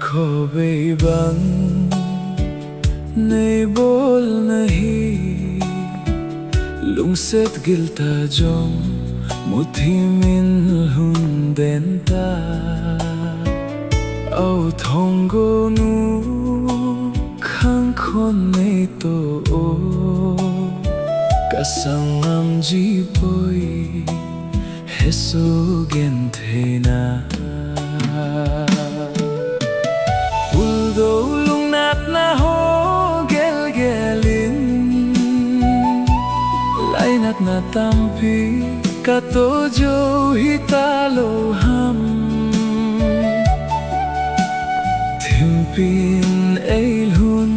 खो बेबंग नहीं बोल नहीं lungsset gilta jong muthimin hun denta au thongo nu khang khon nei to o kasangam ji poi heso gen thena uldo lungnat na ho gel gelin lainat na tampi kato jo hitalo ham thimpin eilhun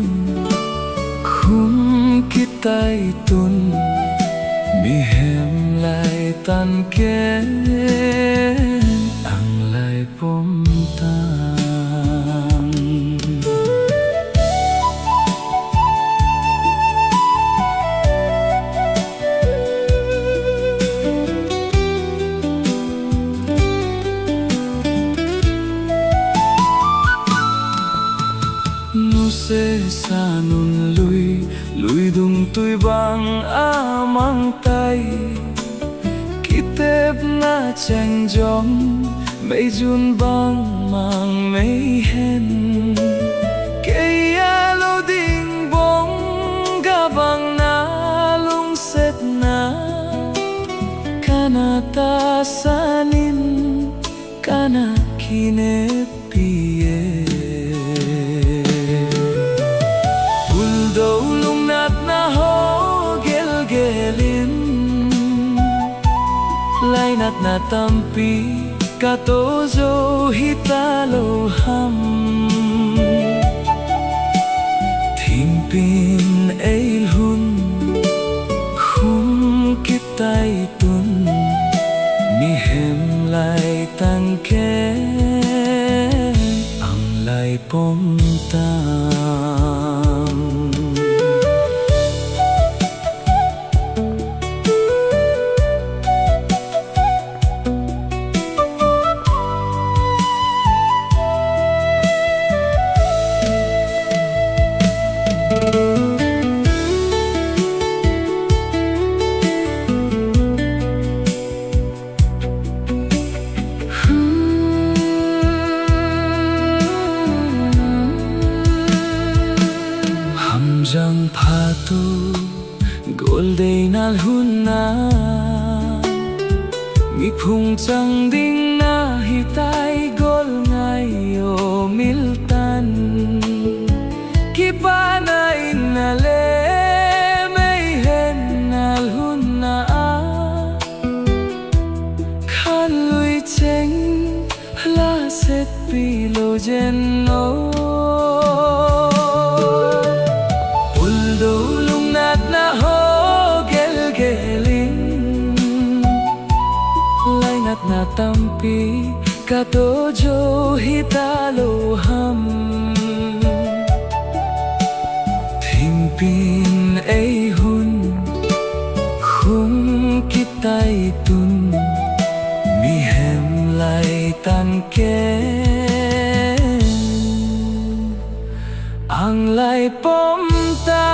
khum kitai tun mihem lai tan ken ang lai pom ta se sanun lui lui dung tui bang amang tay kitep na chang jom mei jun bang mang mei hen keya lo ding bong ga bang na lung set na kana ta sanin kana kine piye lainat na tampi kato jo hitalo ham thimpin eilhun khum kitai tun mihem lai tan ke ang lai pom tam jang phatu golde nal hunna mi phung chang ding na hi tai gol ngai o miltan ki pa na in na le mei hen nal hunna khan lui cheng la set pi lo jen no na tampi kato jo hitalo ham thimpin eihun khum kitai tun mihem lai tan ken ang lai pom ta